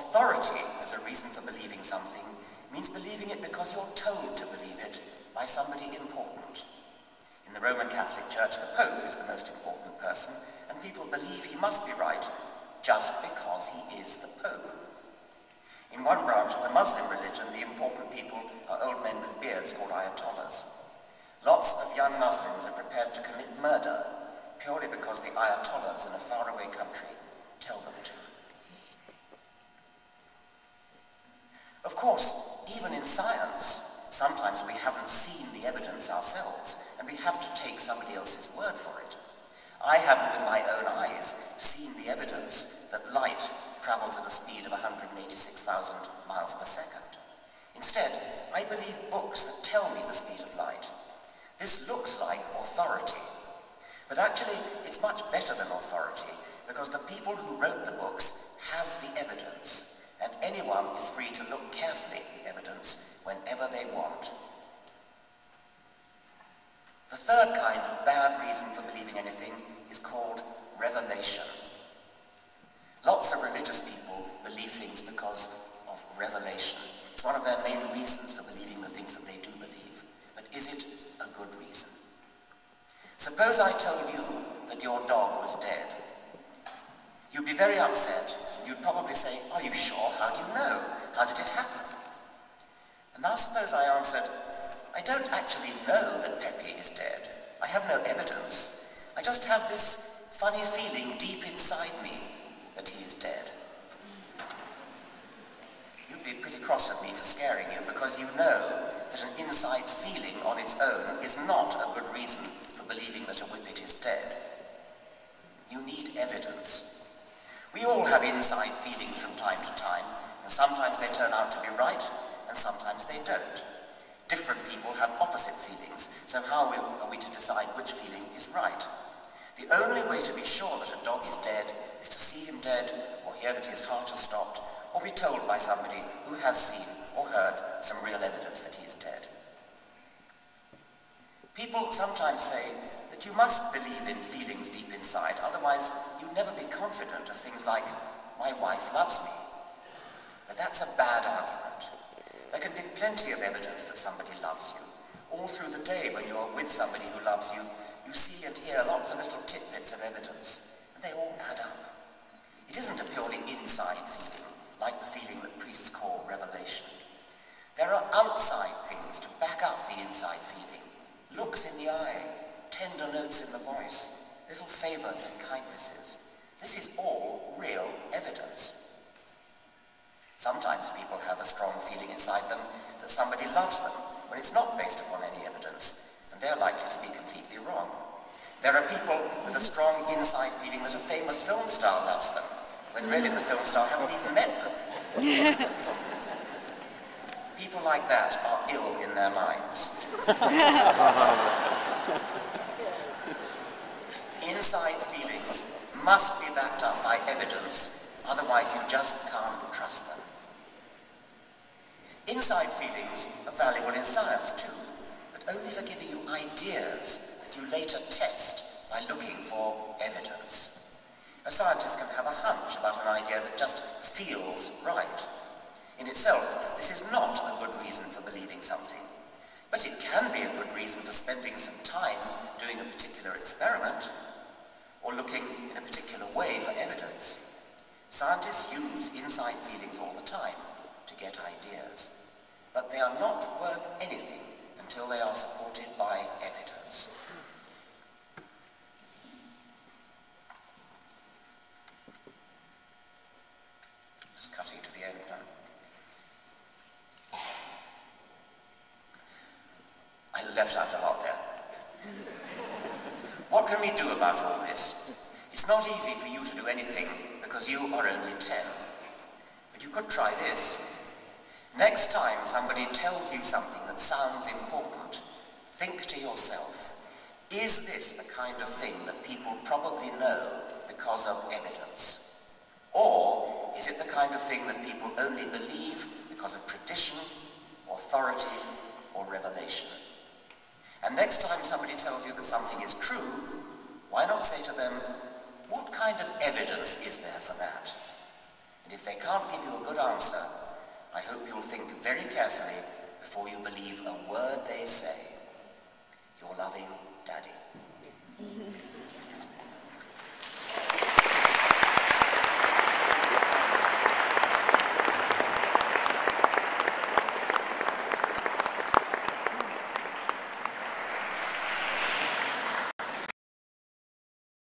Authority as a reason for believing something means believing it because you're told to believe it by somebody important. In the Roman Catholic Church, the Pope is the most important person, and people believe he must be right just because he is the Pope. In one branch of the Muslim religion, the important people are old men with beards called Ayatollahs. Lots of young Muslims are prepared to commit murder purely because the Ayatollahs in a faraway country tell them to. Of course, even in science, sometimes we haven't seen the evidence ourselves, and we have to take somebody else's word for it. I haven't with my own eyes seen the evidence that light travels at a speed of 186,000 miles per second. Instead, I believe books that tell me the speed of light. This looks like authority, but actually it's much better than authority, because the people who wrote the books have the evidence, and anyone is free to look carefully at the evidence whenever they want. The third kind of bad reason for believing anything is called revelation. Lots of religious people believe things because of revelation. It's one of their main reasons for believing the things that they do believe. But is it a good reason? Suppose I told you that your dog was dead. You'd be very upset. You'd probably say, "Are you sure? How do you know? How did it happen?" And now suppose I answered, "I don't actually know that Pepe is dead. I have no evidence. I just have this funny feeling deep inside me that he is dead." You'd be pretty cross at me for scaring you, because you know that an inside feeling on its own is not a good reason for believing that a whippet is dead. You need evidence. We all have inside feelings from time to time, and sometimes they turn out to be right, and sometimes they don't. Different people have opposite feelings, so how are we to decide which feeling is right? The only way to be sure that a dog is dead is to see him dead, or hear that his heart has stopped, or be told by somebody who has seen or heard some real evidence that he is dead. People sometimes say that you must believe in feelings deep inside, otherwise you'd never be confident of things like, "My wife loves me." But that's a bad argument. There can be plenty of evidence that somebody loves you. All through the day when you're with somebody who loves you, you see and hear lots of little tidbits of evidence, and they all add up. It isn't a purely inside feeling, like the feeling that priests call revelation. There are outside things to back up the inside feeling. Looks in the eye, tender notes in the voice, little favors and kindnesses. This is all real evidence. Sometimes people have a strong feeling inside them that somebody loves them when it's not based upon any evidence, and they're likely to be completely wrong. There are people with a strong inside feeling that a famous film star loves them, when really the film star haven't even met them. People like that are ill in their minds. Inside feelings must be backed up by evidence, otherwise you just can't trust them. Inside feelings are valuable in science too, but only for giving you ideas that you later test by looking for evidence. A scientist can have a hunch about an idea that just feels right. In itself, this is not a good reason for believing something, but it can be a good reason for spending some time doing a particular experiment or looking in a particular way for evidence. Scientists use inside feelings all the time to get ideas, but they are not worth anything until they are supported by evidence. Just cutting to the end now. I left out a lot there. What can we do about all this? It's not easy for you to do anything because you are only 10. But you could try this. Next time somebody tells you something that sounds important, think to yourself, is this the kind of thing that people probably know because of evidence? Or is it the kind of thing that people only believe because of tradition, authority, or revelation? And next time somebody tells you that something is true, why not say to them, what kind of evidence is there for that? And if they they can't give you a good answer, I hope you'll think very carefully before you believe a word they say. Your loving Daddy.